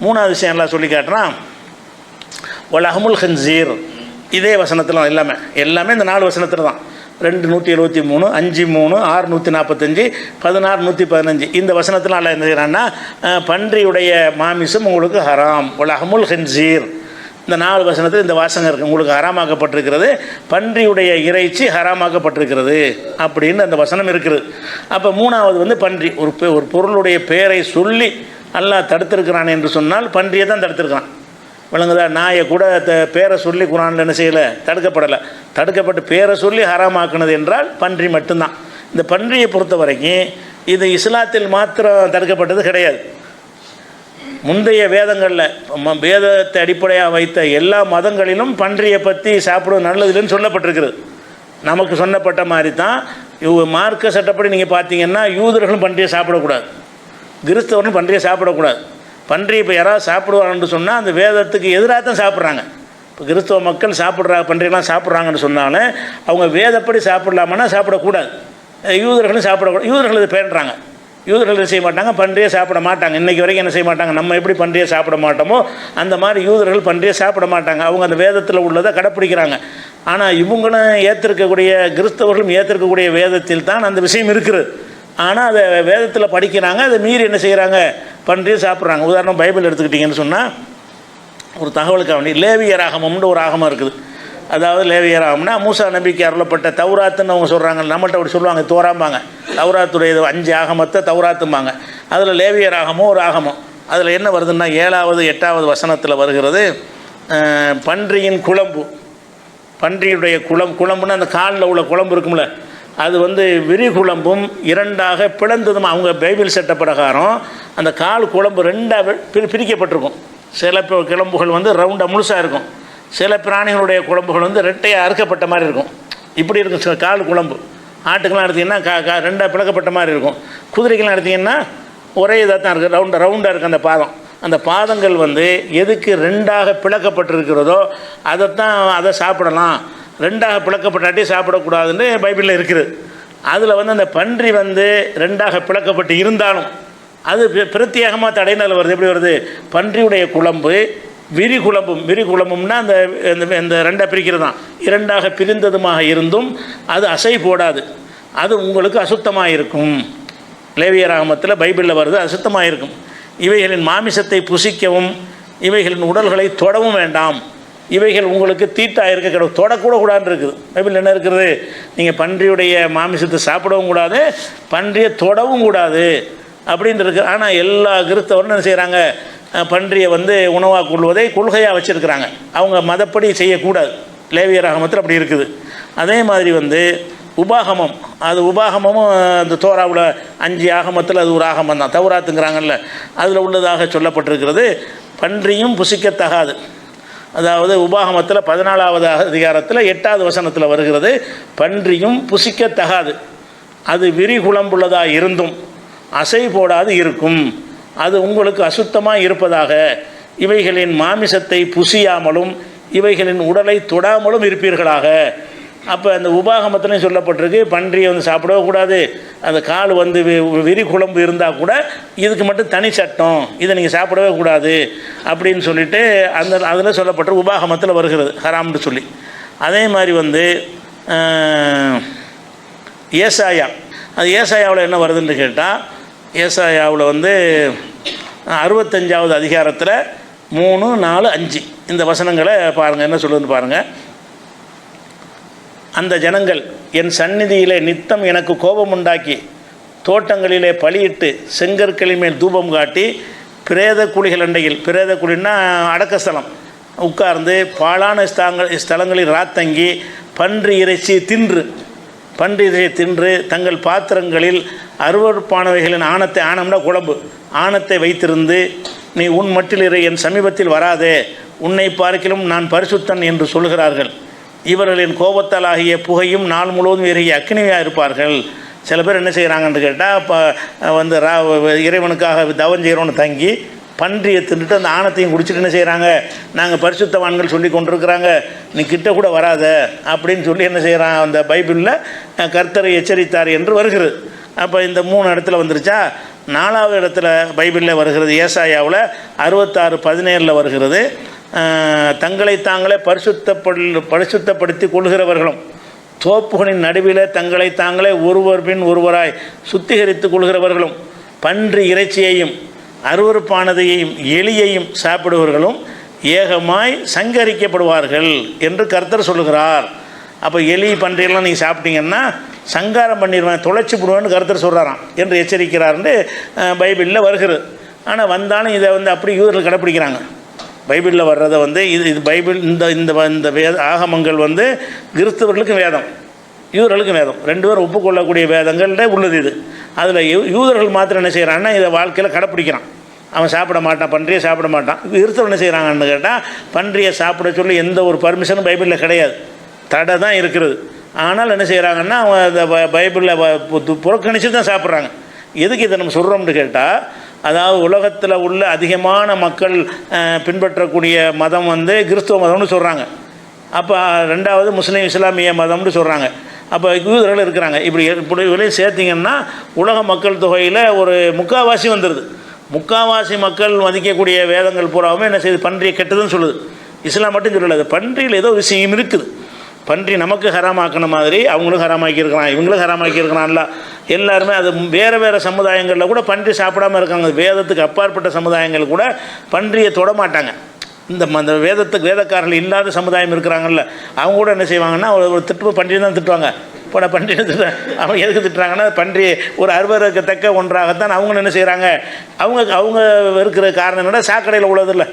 மூணாவது விஷயம் எல்லாம் சொல்லி காட்டுறான். வலஹமுல் ஹின்சீர், இதே வசனத்தில் எல்லாமே இந்த 4 வசனத்தில் தான். 273, 53, 645, 1615 இந்த வசனத்தில் அல்ல என்ன செய்கிறான்னா, பன்றியுடைய மாமிசம் உங்களுக்கு ஹராம், வலஹமுல் ஹின்சீர். இந்த 4 வசனத்தில் இந்த வாசகம் இருக்குது. உங்களுக்கு ஹராமாக்கப்பட்டிருக்கிறது, பன்றியுடைய இறைச்சி ஹராமாக்கப்பட்டிருக்கிறது அப்படின்னு அந்த வசனம் இருக்குது. அப்போ மூணாவது பன்றி, ஒரு பொருளுடைய பெயரை சொல்லி அல்லாஹ் தடுத்திருக்கிறான் என்று சொன்னால் பன்றியை தான் தடுத்திருக்கிறான். விளங்குதா? நாயை கூட பேரை சொல்லி குரானில் என்ன செய்யலை, தடுக்கப்படலை. தடுக்கப்பட்டு பேரை சொல்லி ஹராமாக்குனது என்றால் பன்றி மட்டும்தான். இந்த பன்றியை பொறுத்த வரைக்கும் இது இஸ்லாத்தில் மாத்திரம் தடுக்கப்பட்டது கிடையாது. முந்தைய வேதங்களில் வேதத்தை அடிப்படையாக வைத்த எல்லா மதங்களிலும் பன்றியை பற்றி சாப்பிடுவது நல்லதுன்னு சொல்லப்பட்டிருக்கிறது. நமக்கு சொன்னப்பட்ட மாதிரி தான் மார்க்க சட்டப்படி நீங்கள் பார்த்தீங்கன்னா யூதர்களும் பன்றியை சாப்பிடக்கூடாது, கிறிஸ்தவர்களும் பன்றியை சாப்பிடக்கூடாது. பன்றி இப்போ யாராவது சாப்பிடுவாங்கன்னு சொன்னால் அந்த வேதத்துக்கு எதிராக தான் சாப்பிட்றாங்க. இப்போ கிறிஸ்தவ மக்கள் பன்றியெல்லாம் சாப்பிட்றாங்கன்னு சொன்னாலும் அவங்க வேதப்படி சாப்பிடலாமன்னா சாப்பிடக்கூடாது. யூதர்களும் சாப்பிடக்கூடாது. யூதர்கள் இதை பேணுறாங்க. யூதர்கள் என்ன செய்ய மாட்டாங்க, பன்றியை சாப்பிட மாட்டாங்க. இன்றைக்கி வரைக்கும் என்ன செய்ய மாட்டாங்க, நம்ம எப்படி பன்றியை சாப்பிட மாட்டோமோ அந்த மாதிரி யூதர்கள் பன்றியை சாப்பிட மாட்டாங்க. அவங்க அந்த வேதத்தில் உள்ளதை கடைப்பிடிக்கிறாங்க. ஆனால் இவங்களும் ஏற்றிருக்கக்கூடிய, கிறிஸ்தவர்களும் ஏற்றிருக்கக்கூடிய வேதத்தில் தான் அந்த விஷயம் இருக்குது. ஆனால் அதை வேதத்தில் படிக்கிறாங்க, அதை மீறி என்ன செய்கிறாங்க, பன்றியை சாப்பிட்றாங்க. உதாரணம் பைபிள் எடுத்துக்கிட்டிங்கன்னு சொன்னால் ஒரு தகவலுக்காக வேண்டி லேவியர் ஆகமம்னு ஒரு ஆகமம் இருக்குது. அதாவது லேவியர் ஆகம்னா மூசா நபிக்கு அருளப்பட்ட தௌராத்துன்னு அவங்க சொல்கிறாங்க. நம்மகிட்ட அப்படி சொல்லுவாங்க, தோராம்பாங்க. தௌராத்துடைய 5 ஆகமத்தை தௌராத்தும்பாங்க. அதில் லேவியர் ஆகமும் ஒரு ஆகமம். அதில் என்ன வருதுன்னா 7வது 8வது வசனத்தில் வருகிறது, பன்றியின் குழம்பு, பன்றியுடைய குழம்புன்னா அந்த காலில் உள்ள குழம்பு இருக்கும்ல, அது விரிகுழம்பும் 2ஆக பிளந்ததும். அவங்க பைபிள் சட்ட பிரகாரம் அந்த கால் குழம்பு 2ஆக பிரிக்கப்பட்டிருக்கும். சில குழம்புகள் ரவுண்டாக முழுசாக இருக்கும், சில பிராணிகளுடைய குழம்புகள் ரெட்டையாக அறுக்கப்பட்ட மாதிரி இருக்கும். இப்படி இருக்கும் கால் குழம்பு. ஆட்டுக்கெல்லாம் எடுத்திங்கன்னா 2ஆக பிளக்கப்பட்ட மாதிரி இருக்கும். குதிரைக்கெல்லாம் எடுத்திங்கன்னா ஒரே இதாக தான் இருக்குது, ரவுண்டாக இருக்குது அந்த பாதம். அந்த பாதங்கள் எதுக்கு 2ஆக பிளக்கப்பட்டிருக்கிறதோ அதை சாப்பிடலாம், 2ஆக பிளக்கப்பட்டாட்டி சாப்பிடக்கூடாதுன்னு பைபிளில் இருக்குது. அதில் அந்த பன்றி 2ஆக பிளக்கப்பட்டு இருந்தாலும் அது பிரத்யேகமாக தடையினால் வருது. எப்படி வருது, பன்றியுடைய குழம்பு விரிகுழம்பும்னா அந்த 2ஆக பிரிக்கிறது தான். 2ஆக பிரிந்ததுமாக இருந்தும் அது அசை போடாது, அது உங்களுக்கு அசுத்தமாக இருக்கும். லேவியர் ஆகமத்தில் பைபிளில் வருது, அசுத்தமாக இருக்கும். இவைகளின் மாமிசத்தை புசிக்கவும் இவைகளின் உடல்களை தொடவும் வேண்டாம், இவைகள் உங்களுக்கு தீட்டாக இருக்க கிடையாது, தொடக்கூட கூடாதுன்னு இருக்குது. பைபிள் என்ன இருக்கிறது, நீங்கள் பன்றியுடைய மாமிசத்தை சாப்பிடவும் கூடாது, பன்றியை தொடவும் கூடாது அப்படின்னு இருக்குது. ஆனால் எல்லா கிறிஸ்தவரும் என்ன செய்கிறாங்க, பன்றியை உணவாக கொள்வதை கொள்கையாக வச்சுருக்கிறாங்க. அவங்க மதப்படி செய்யக்கூடாது. லேவியர் ஆகமத்தில் அப்படி இருக்குது. அதே மாதிரி உபாகமம், அது உபாகமும் அந்த தோராவில் 5 ஆகமத்தில் அது ஒரு ஆகமம் தான், தௌராத்துங்கிறாங்கல்ல, அதில் உள்ளதாக சொல்லப்பட்டிருக்கிறது. பன்றியும் புசிக்கத்தகாது. அதாவது உபாகமத்தில் 14வது அதிகாரத்தில் 8வது வசனத்தில் வருகிறது, பன்றியும் புசிக்கத்தகாது, அது விரிகுழம்புள்ளதாக இருந்தும் அசை போடாது இருக்கும், அது உங்களுக்கு அசுத்தமாக இருப்பதாக, இவைகளின் மாமிசத்தை புசியாமலும் இவைகளின் உடலை தொடாமலும் இருப்பீர்களாக. அப்போ அந்த உபாகமத்திலையும் சொல்லப்பட்டிருக்கு, பன்றியை சாப்பிடவே கூடாது, அந்த கால் விரி குழம்பு இருந்தால் கூட இதுக்கு மட்டும் தனி சட்டம், இதை நீங்கள் சாப்பிடவே கூடாது அப்படின்னு சொல்லிட்டு அதில் சொல்லப்பட்டிருக்கு, உபாகமத்தில் வருகிறது ஹராம்னு சொல்லி. அதே மாதிரி ஏசாயா, அது ஏசாயாவில் என்ன வருதுன்னு கேட்டால், ஏசாயாவில் 65வது அதிகாரத்தில் 3, 4, 5 இந்த வசனங்களை பாருங்கள், என்ன சொல்லுதுன்னு பாருங்கள். அந்த ஜனங்கள் என் சந்நிதியிலே நித்தம் எனக்கு கோபம் உண்டாக்கி தோட்டங்களிலே பலியிட்டு செங்கற்களின் மேல் தூபம் காட்டி பிரேத குழிகள் அண்டையில், பிரேத குழின்னா அடக்கஸ்தலம், உட்கார்ந்து பாழான ஸ்தலங்களில் ராத்தங்கி பன்றி இறைச்சி தின்று தங்கள் பாத்திரங்களில் அருவருப்பானவைகளின் ஆணம்னா குழம்பு, ஆணத்தை வைத்திருந்து நீ உன் மட்டில் என் சமீபத்தில் வராதே, உன்னை பார்க்கிலும் நான் பரிசுத்தன் என்று சொல்கிறார்கள். இவர்களின் கோபத்தால் ஆகிய புகையும் நாள் முழுவதும் எரிய அக்னியாக இருப்பார்கள். சில பேர் என்ன செய்கிறாங்கன்னு கேட்டால், இப்போ இறைவனுக்காக தவம் செய்கிறோன்னு தங்கி பன்றியை தின்னுட்டு அந்த ஆணத்தையும் குடிச்சிட்டு என்ன செய்கிறாங்க, நாங்கள் பரிசுத்தவான்கள் சொல்லி கொண்டிருக்கிறாங்க, நீ கிட்ட கூட வராத அப்படின்னு சொல்லி என்ன செய்கிறான், அந்த பைபிளில் கர்த்தரை எச்சரித்தார் என்று வருகிறது. அப்போ இந்த 3 இடத்துல வந்துருச்சா. 4வது இடத்துல பைபிளில் வருகிறது, ஏசாயாவில் 66:17 வருகிறது, தங்களை தாங்களே பரிசுத்தப்படுத்தி கொள்கிறவர்களும் தோப்புகளின் நடுவில் தங்களை தாங்களே ஒருவர் பின் ஒருவராய் சுத்திகரித்து கொள்கிறவர்களும் பன்றி இறைச்சியையும் அருவருப்பானதையும் எலியையும் சாப்பிடுவர்களும் ஏகமாய் சங்கரிக்கப்படுவார்கள் என்று கர்த்தர் சொல்லுகிறார். அப்போ எலி பன்றியெல்லாம் நீங்கள் சாப்பிட்டீங்கன்னா சங்காரம் பண்ணிடுவேன், தொலைச்சி போடுவேன்னு கர்த்தர் சொல்கிறாராம் என்று எச்சரிக்கிறார்னு பைபிளில் வருகிறது. ஆனால் வந்தாலும் இதை அப்படி யூதர்கள் கடைப்பிடிக்கிறாங்க. பைபிளில் வர்றதை இது பைபிள் இந்த வேத ஆகமங்கள் கிறிஸ்தவர்களுக்கும் வேதம், யூதர்களுக்கும் வேதம், 2 பேரும் ஒப்புக்கொள்ளக்கூடிய வேதங்கள்ல உள்ளது இது. அதில் யூதர்கள் மாத்திரம் என்ன செய்கிறான்னா இதை வாழ்க்கையில் கடைப்பிடிக்கிறான். அவன் சாப்பிட மாட்டான், பன்றியை சாப்பிட மாட்டான். கிறிஸ்தவர் என்ன செய்கிறாங்கன்னு கேட்டால் பன்றியை சாப்பிட சொல்லி எந்த ஒரு பர்மிஷனும் பைபிளில் கிடையாது, தடை தான் இருக்கிறது. ஆனால் என்ன செய்கிறாங்கன்னா அவன் அந்த பைபிளில் புறக்கணித்து தான் சாப்பிட்றாங்க. எதுக்கு இதை நம்ம சொல்கிறோம்னு கேட்டால், அதாவது உலகத்தில் உள்ள அதிகமான மக்கள் பின்பற்றக்கூடிய மதம் கிறிஸ்துவ மதம்னு சொல்கிறாங்க. அப்போ 2வது முஸ்லீம் இஸ்லாமிய மதம்னு சொல்கிறாங்க. அப்போ யூதர்கள் இருக்கிறாங்க. இப்படி சேர்த்திங்கன்னா உலக மக்கள் தொகையில் ஒரு முக்கால்வாசி வந்துடுது. முக்கால்வாசி மக்கள் மதிக்கக்கூடிய வேதங்கள் பூராவுமே என்ன செய்யுது, பன்றியை கெட்டதுன்னு சொல்லுது. இஸ்லாம் மட்டும் சொல்லலை, அது பன்றியில் ஏதோ விஷயம் இருக்குது. பன்றி நமக்கு ஹராமாக்கின மாதிரி அவங்களும் ஹராமாக்கியிருக்கிறான், இவங்களும் ஹராமாக்கியிருக்கிறான்ல. எல்லாருமே அது வேறு சமுதாயங்களில் கூட பன்றி சாப்பிடாமல் இருக்காங்க. வேதத்துக்கு அப்பாற்பட்ட சமுதாயங்கள் கூட பன்றியை தொட மாட்டாங்க. அந்த வேதக்காரர்கள் இல்லாத சமுதாயம் இருக்கிறாங்கல்ல, அவங்க கூட என்ன செய்வாங்கன்னா ஒரு பன்றியை தான் திட்டுவாங்க. இப்போ நான் பன்றியை திட்டுறேன், அவங்க எதுக்கு திட்டுறாங்கன்னா பன்றி ஒரு அருவருக்கத்தக்க ஒன்றாகத்தான் அவங்க என்ன செய்கிறாங்க. அவங்க இருக்கிற காரணம் என்னன்னா சாக்கடையில் உள்ளதில்லை,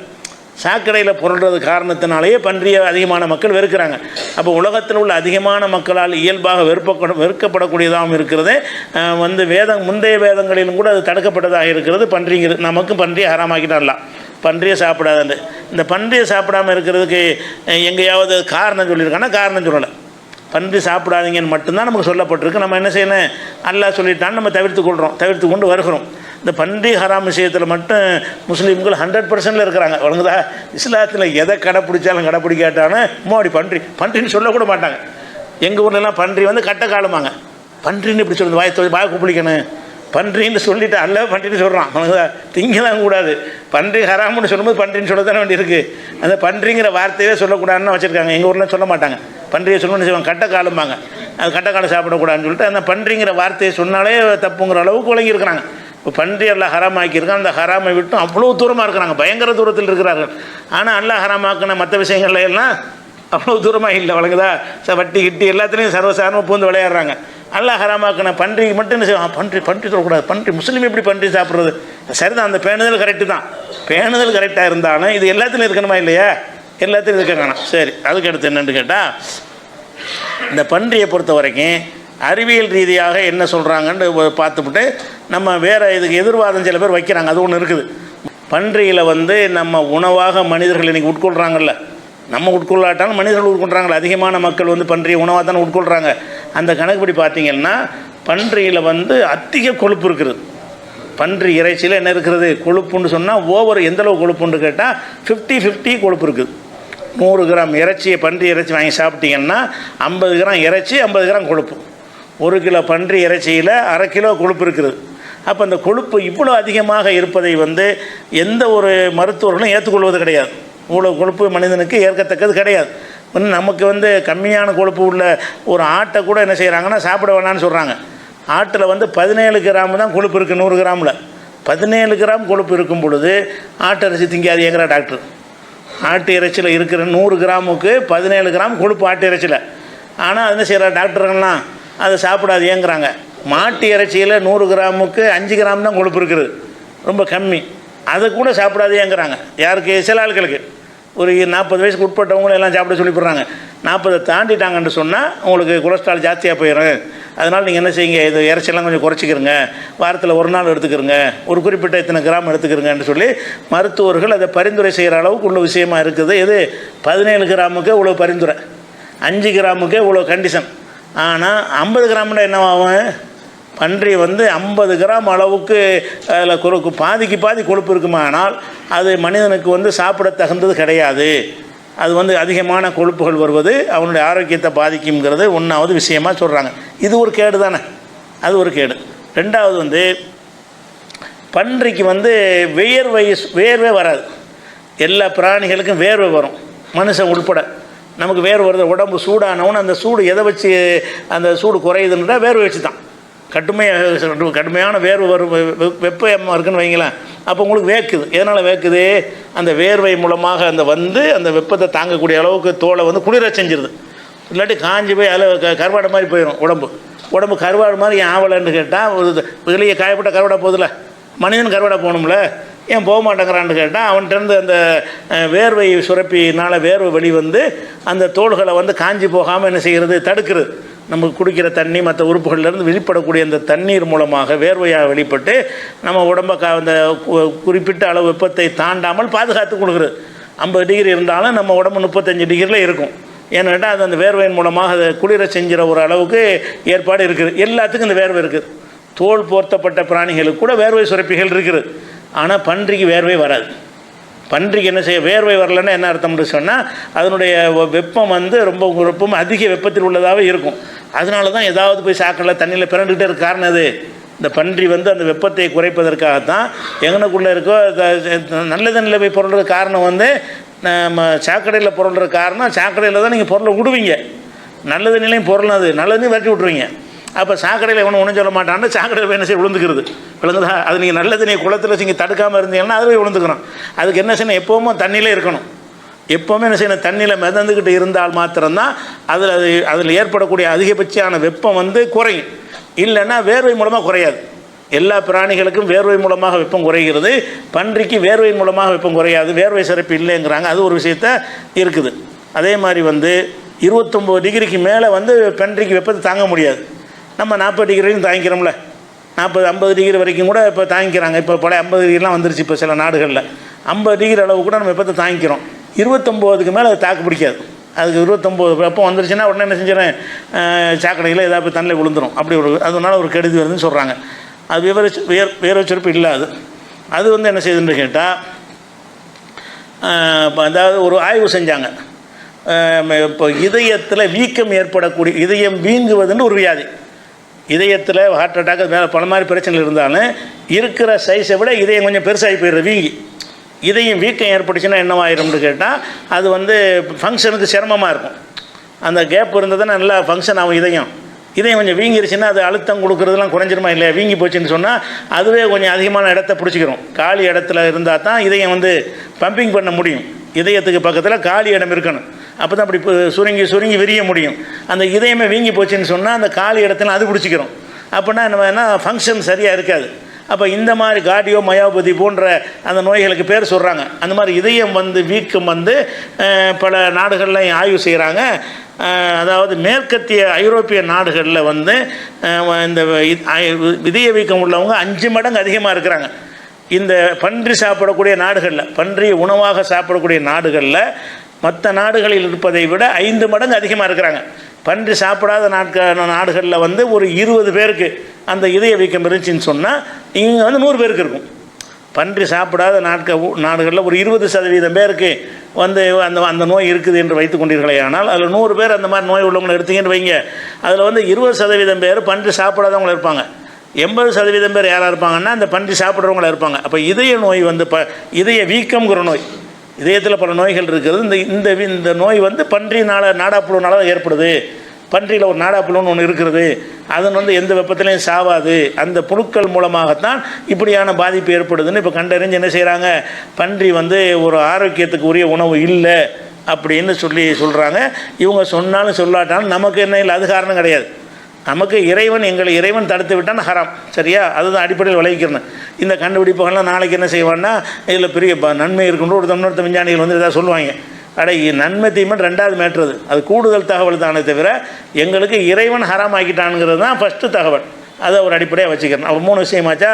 சாக்கடையில் புரள்றது காரணத்தினாலேயே பன்றியை அதிகமான மக்கள் வெறுக்கிறாங்க. அப்போ உலகத்தில் உள்ள அதிகமான மக்களால் இயல்பாக வெறுக்கப்படக்கூடியதாகவும் இருக்கிறது. முந்தைய வேதங்களிலும் கூட அது தடுக்கப்பட்டதாக இருக்கிறது. பன்றிங்கிறது நமக்கும் பன்றியை ஹராமாக்கிட்டாரலாம், பன்றியை சாப்பிடாதுன்னு. இந்த பன்றியை சாப்பிடாமல் இருக்கிறதுக்கு எங்கேயாவது காரணம் சொல்லியிருக்காங்கன்னா காரணம் சொல்லலை. பன்றி சாப்பிடாதீங்கன்னு மட்டும்தான் நமக்கு சொல்லப்பட்டிருக்கு. நம்ம என்ன செய்யணும், அல்லாஹ் சொல்லிட்டான்னு நம்ம தவிர்த்து கொண்டு வருகிறோம். இந்த பன்றி ஹராம் விஷயத்தில் மட்டும் முஸ்லீம்கள் 100% இருக்கிறாங்க. வழங்குதா, இஸ்லாத்தில் எதை கடைப்பிடிச்சாலும் கடைப்பிடிக்காட்டாலும் மோடி பன்றின்னு சொல்லக்கூட மாட்டாங்க. எங்கள் ஊர்லலாம் பன்றி கட்டை காலமாங்க. பன்றின்னு இப்படி சொல்லுது, வாய் குப்பிளிக்கணும், பன்றின்னு சொல்லிட்டு அல்ல பன்றின்னு சொல்கிறான். வழங்குதா, திங்கலாம் கூடாது. பன்றி ஹராம்னு சொல்லும்போது பன்றின்னு சொல்ல தானே வேண்டி இருக்குது. அந்த பன்றிங்கிற வார்த்தையே சொல்லக்கூடாதுன்னு வச்சுருக்காங்க. எங்கள் ஊரில் சொல்ல மாட்டாங்க, பன்றியை சொல்லணும்னு செய்வாங்க, கட்டை காலம்பாங்க. அது கட்டை காலம் சாப்பிடக்கூடாதுன்னு சொல்லிட்டு அந்த பன்றிங்கிற வார்த்தையை சொன்னாலே தப்புங்கிற அளவுக்கு வழங்கியிருக்கிறாங்க. இப்போ பன்றி எல்லாம் ஹராமாக்கியிருக்கான். அந்த ஹராமை விட்டும் அவ்வளோ தூரமாக இருக்கிறாங்க, பயங்கர தூரத்தில் இருக்கிறார்கள். ஆனால் அல்லாஹ் ஹராமாக்கின மற்ற விஷயங்கள்ல எல்லாம் அவ்வளோ தூரமாக இல்லை. வழங்குதா, வட்டி கிட்டி எல்லாத்துலேயும் சர்வசாதாரணமாக பூந்து விளையாடுறாங்க. அல்லாஹ் ஹராமாக்கின பன்றிக்கு மட்டும் என்ன செய்வான், பன்றி சொல்லக்கூடாது. பன்றி முஸ்லீம் எப்படி பன்றி சாப்பிட்றது? சரிதான், அந்த பேணுதல் கரெக்டு தான். பேணுதல் கரெக்டாக இருந்தாலும் இது எல்லாத்துலையும் இருக்கணுமா இல்லையா? எல்லாத்துலையும் இருக்க காணும். சரி, அதுக்கு அடுத்து என்னென்னு கேட்டால், இந்த பன்றியை பொறுத்த வரைக்கும் அறிவியல் ரீதியாக என்ன சொல்கிறாங்கன்னு பார்த்துவிட்டு நம்ம வேறு இதுக்கு எதிர்வாதம் சில பேர் வைக்கிறாங்க. அது ஒன்று இருக்குது. பன்றியில் நம்ம உணவாக மனிதர்கள் இன்றைக்கி உட்கொள்கிறாங்கல்ல, நம்ம உட்கொள்ளாட்டாலும் மனிதர்கள் உட்கொள்கிறாங்களே, அதிகமான மக்கள் பன்றியை உணவாக தானே உட்கொள்கிறாங்க. அந்த கணக்குப்படி பார்த்திங்கன்னா பன்றியில் அதிக கொழுப்பு இருக்குது. பன்றி இறைச்சியில் என்ன இருக்கிறது, கொழுப்புன்னு சொன்னால் ஓவர் எந்தளவு கொழுப்புன்னு கேட்டால் 50-50 கொழுப்பு இருக்குது. 100 கிராம் இறைச்சியை பன்றி இறைச்சி வாங்கி சாப்பிட்டீங்கன்னா 50 கிராம் இறைச்சி 50 கிராம் கொழுப்பு. 1 கிலோ பன்றி இறைச்சியில் 1/2 கிலோ கொழுப்பு இருக்குது. அப்போ அந்த கொழுப்பு இவ்வளோ அதிகமாக இருப்பதை எந்த ஒரு மருத்துவர்களும் ஏற்றுக்கொள்வது கிடையாது. இவ்வளோ கொழுப்பு மனிதனுக்கு ஏற்கத்தக்கது கிடையாது. நமக்கு கம்மியான கொழுப்பு உள்ள ஒரு ஆட்டை கூட என்ன செய்கிறாங்கன்னா சாப்பிட வேணான்னு சொல்கிறாங்க. ஆட்டில் 17 கிராம் தான் கொழுப்பு இருக்குது 100 கிராமில். 17 கிராம் கொழுப்பு இருக்கும் பொழுது ஆட்டு இறைச்சி திங்காதீங்கிற டாக்டர். ஆட்டு இறைச்சியில் இருக்கிற 100 கிராமுக்கு 17 கிராம் கொழுப்பு ஆட்டு இறைச்சியில். ஆனால் அது என்ன செய்கிற டாக்டர்கள்லாம் அதை சாப்பிடாதேங்கிறாங்க. மாட்டு இறைச்சியில் 100 கிராமுக்கு 5 கிராம் தான் கொழுப்பு இருக்குது, ரொம்ப கம்மி. அதை கூட சாப்பிடாதேங்கிறாங்க. யாருக்கு? சில ஆட்களுக்கு. ஒரு 40 வயசுக்கு உட்பட்டவங்களும் எல்லாம் சாப்பிட சொல்லி போடுறாங்க. 40 தாண்டிட்டாங்கன்னு சொன்னால் உங்களுக்கு கொலஸ்ட்ரால் ஜாஸ்தியாக போயிடும். அதனால் நீங்கள் என்ன செய்யுங்க, இது இறைச்சியெல்லாம் கொஞ்சம் குறைச்சிக்கிறங்க, வாரத்தில் 1 நாள் எடுத்துக்கிறங்க, ஒரு குறிப்பிட்ட இத்தனை கிராம் எடுத்துக்கிறங்கன்னு சொல்லி மருத்துவர்கள் அதை பரிந்துரை செய்கிற அளவுக்கு உள்ள விஷயமா இருக்குது. இது 17 கிராமுக்கு இவ்வளோ பரிந்துரை, 5 கிராமுக்கு இவ்வளோ கண்டிஷன். ஆனால் 50 கிராம்னா என்னவாகும்? பன்றி 50 கிராம் அளவுக்கு அதில் பாதிக்கு பாதி கொழுப்பு இருக்குமா, ஆனால் அது மனிதனுக்கு சாப்பிட தகுந்தது கிடையாது. அது அதிகமான கொழுப்புகள் வருவது அவனுடைய ஆரோக்கியத்தை பாதிக்குங்கிறது 1வது விஷயமாக சொல்கிறாங்க. இது ஒரு கேடு தானே, அது ஒரு கேடு. 2வது பன்றிக்கு வந்து வேர்வே வராது. எல்லா பிராணிகளுக்கும் வேர்வை வரும், மனுஷன் உட்பட. நமக்கு வேர்வை வருது, உடம்பு சூடானவன்னு அந்த சூடு எதை வச்சு அந்த சூடு குறையுதுன்றா வேர்வை வச்சு தான். கடுமையான வேர்வை வரும், வெப்பமாக இருக்குன்னு வைங்களேன், அப்போ உங்களுக்கு வேக்குது. எதனால் வேக்குது? அந்த வேர்வை மூலமாக அந்த வெப்பத்தை தாங்கக்கூடிய அளவுக்கு தோலை வந்து குளிர செஞ்சிருது. இல்லாட்டி காஞ்சி போய் அதில் கருவாடு மாதிரி போயிடும் உடம்பு கருவாடு மாதிரி ஏன் ஆவலைன்னு கேட்டால், ஒரு வெளியே காயப்பட்ட கருவாடை போதில்ல, மனிதன் கருவாடை போகணும்ல, ஏன் போக மாட்டேங்கிறான்னு கேட்டால் அவன்கிட்டருந்து அந்த வேர்வை சுரப்பினால் வேர்வை வெளி வந்து அந்த தோள்களை வந்து காஞ்சி போகாமல் என்ன செய்கிறது, தடுக்கிறது. நம்ம குடிக்கிற தண்ணி மற்ற உறுப்புகள்லேருந்து வெளிப்படக்கூடிய அந்த தண்ணீர் மூலமாக வேர்வையாக வெளிப்பட்டு நம்ம உடம்பை அந்த குறிப்பிட்ட அளவு வெப்பத்தை தாண்டாமல் பாதுகாத்து கொடுக்குறது. 50 டிகிரி இருந்தாலும் நம்ம உடம்பு 35 டிகிரியில் இருக்கும். ஏன்னு கேட்டால் அது அந்த வேர்வையின் மூலமாக அதை குளிர செஞ்சிற ஒரு அளவுக்கு ஏற்பாடு இருக்குது. எல்லாத்துக்கும் இந்த வேர்வை இருக்குது. தோல் போர்த்தப்பட்ட பிராணிகளுக்கு கூட வேர்வை சுரப்பிகள் இருக்குது. ஆனால் பன்றிக்கு வேர்வை வராது. பன்றிக்கு என்ன செய்ய வேர்வை வரலன்னா என்ன அர்த்தம்னு சொன்னால், அதனுடைய வெப்பம் வந்து ரொம்ப அதிக வெப்பத்தில் உள்ளதாகவே இருக்கும். அதனால தான் ஏதாவது போய் சாக்கடையில் தண்ணியில் பிறண்டுகிட்டே இருக்க காரணம் அது. இந்த பன்றி வந்து அந்த வெப்பத்தை குறைப்பதற்காகத்தான் எங்கனக்குள்ளே இருக்கோ நல்ல தண்ணியில் போய் பொருள்றது காரணம் வந்து நம்ம சாக்கடையில் பொருள்ற காரணம், சாக்கடையில் தான் நீங்கள் பொருளை விடுவீங்க. நல்ல தண்ணிலையும் பொருள் அது நல்ல தண்ணி விரட்டி விட்ருவீங்க. அப்போ சாக்கடையில் ஒன்றும் சொல்ல மாட்டான்னு சாக்கடையில் என்ன செய்ய விழுந்துக்கிறது, விழுங்குதா? அது நீங்கள் நல்ல தண்ணியை குளத்தில் நீங்கள் தடுக்காமல் இருந்தீங்கன்னா அதுவே விழுந்துக்கணும். அதுக்கு என்ன செய்யணும், எப்போவும் தண்ணியிலே இருக்கணும். எப்போவுமே என்ன செய்யணும், தண்ணியில் மிதந்துக்கிட்டு இருந்தால் மாத்திரம்தான் அதில் ஏற்படக்கூடிய அதிகபட்சமான வெப்பம் வந்து குறையும். இல்லைன்னா வேர்வை மூலமாக குறையாது. எல்லா பிராணிகளுக்கும் வேர்வை மூலமாக வெப்பம் குறைகிறது, பன்றிக்கு வேர்வை மூலமாக வெப்பம் குறையாது, வேர்வை சிறப்பு இல்லைங்கிறாங்க. அது ஒரு விஷயத்த இருக்குது. அதே மாதிரி வந்து 29 டிகிரிக்கு மேலே வந்து பன்றிக்கு வெப்பத்தை தாங்க முடியாது. நம்ம 40 டிகிரியும் தாங்கிக்கிறோம்ல, 40-50 டிகிரி வரைக்கும் கூட இப்போ தாங்கிக்கிறாங்க. இப்போ பழைய 50 டிகிரிலாம் வந்துருச்சு. இப்போ சில நாடுகளில் 50 டிகிரி அளவு கூட நம்ம வெப்பத்தை தாங்கிக்கிறோம். 29க்கு மேலே அது தாக்கு பிடிக்காது. அதுக்கு 29 வெப்பம் வந்துருச்சுன்னா உடனே என்ன செஞ்சிடறேன், சாக்கடையில் ஏதாவது தண்ணியில் விழுந்துடும். அப்படி அதனால ஒரு கெடுதி வருதுன்னு சொல்கிறாங்க. அது வேர்வை சுரப்பு இல்லாது. அது வந்து என்ன செய்யுதுன்னு கேட்டால், அதாவது ஒரு ஆய்வு செஞ்சாங்க. இப்போ இதயத்தில் வீக்கம் ஏற்படக்கூடிய, இதயம் வீங்குவதுன்னு ஒரு வியாதி. இதயத்தில் ஹார்ட் அட்டாக் மேலே பல மாதிரி பிரச்சனைகள் இருந்தாலும் இருக்கிற சைஸை விட இதயம் கொஞ்சம் பெருசாகி போயிடுறது, வீங்கி. இதயம் வீக்கம் ஏற்பட்டுச்சுன்னா என்னவாயிரும்னு கேட்டால், அது வந்து ஃபங்க்ஷனுக்கு சிரமமாக இருக்கும். அந்த கேப் இருந்ததுன்னா நல்லா ஃபங்க்ஷன் ஆகும் இதயம். கொஞ்சம் வீங்கிருச்சுன்னா அது அழுத்தம் கொடுக்குறதுலாம் குறைஞ்சிருமா இல்லையா? வீங்கி போச்சுன்னு சொன்னால் அதுவே கொஞ்சம் அதிகமான இடத்த பிடிச்சிக்கிறோம். காலி இடத்துல இருந்தால் தான் இதயம் வந்து பம்பிங் பண்ண முடியும். இதயத்துக்கு பக்கத்தில் காலி இடம் இருக்கணும். அப்போ தான் அப்படி சுருங்கி விரிய முடியும். அந்த இதயமே வீங்கி போச்சுன்னு சொன்னால் அந்த காலி இடத்துல அது பிடிச்சிக்கிறோம். அப்படின்னா என்ன ஃபங்க்ஷன் சரியாக இருக்காது. அப்போ இந்த மாதிரி கார்டியோ மயோபதி போன்ற அந்த நோய்களுக்கு பேர் சொல்கிறாங்க. அந்த மாதிரி இதயம் வந்து வீக்கம் வந்து பல நாடுகளில் ஆய்வு செய்கிறாங்க. அதாவது மேற்கத்திய ஐரோப்பிய நாடுகளில் வந்து இந்த இதய வீக்கம் உள்ளவங்க 5 மடங்கு அதிகமாக இருக்கிறாங்க. இந்த பன்றி சாப்பிடக்கூடிய நாடுகளில், பன்றி உணவாக சாப்பிடக்கூடிய நாடுகளில் மற்ற நாடுகளில் இருப்பதை விட 5 மடங்கு அதிகமாக இருக்கிறாங்க. பன்றி சாப்பிடாத நாடுகளில் வந்து ஒரு 20 பேருக்கு அந்த இதய வீக்கம் இருந்துச்சின்னு சொன்னால் இங்கே வந்து 100 பேருக்கு இருக்கும். பன்றி சாப்பிடாத நாடுகளில் ஒரு 20% பேருக்கு வந்து அந்த நோய் இருக்குது என்று வைத்துக் கொண்டீர்களே. ஆனால் அதில் 100 பேர் அந்த மாதிரி நோய் உள்ளவங்களை எடுத்தீங்கன்னு வைங்க, அதில் வந்து 20% பேர் பன்றி சாப்பிடாதவங்கள இருப்பாங்க. 80% பேர் யாராக இருப்பாங்கன்னா அந்த பன்றி சாப்பிட்றவங்கள இருப்பாங்க. அப்போ இதய நோய் வந்து இதய வீக்கம்ங்கிற நோய், இதயத்தில் பல நோய்கள் இருக்கிறது. இந்த நோய் வந்து பன்றினால் நாடாப்புழுனால தான் ஏற்படுது. பன்றியில் ஒரு நாடாப்புழுன்னு ஒன்று இருக்கிறது. அது வந்து எந்த வெப்பத்திலையும் சாவாது. அந்த புழுக்கள் மூலமாகத்தான் இப்படியான பாதிப்பு ஏற்படுதுன்னு இப்போ கண்டறிஞ்சு என்ன செய்கிறாங்க, பன்றி வந்து ஒரு ஆரோக்கியத்துக்கு உரிய உணவு இல்லை அப்படின்னு சொல்கிறாங்க. இவங்க சொன்னாலும் சொல்லாட்டாலும் நமக்கு என்ன இல்லை, அது காரணம் கிடையாது. நமக்கு எங்களை இறைவன் தடுத்து விட்டான்னு ஹராம். சரியா? அதுதான் அடிப்படையில் விளைவிக்கிறேன். இந்த கண்டுபிடிப்புகள்லாம் நாளைக்கு என்ன செய்வான்னா, இதில் பெரிய நன்மை இருக்குன்ற ஒரு தமிழ்நாட்டு விஞ்ஞானிகள் வந்து எதாவது சொல்லுவாங்க. நன்மை தீமை 2வது மேட்ரு. அது கூடுதல் தகவல் தானே தவிர எங்களுக்கு இறைவன் ஹராம் ஆக்கிட்டானுங்கிறது தான் ஃபஸ்ட்டு தகவல். அதை ஒரு அடிப்படையாக வச்சுக்கிறேன். அப்போ 3 விஷயமாச்சா.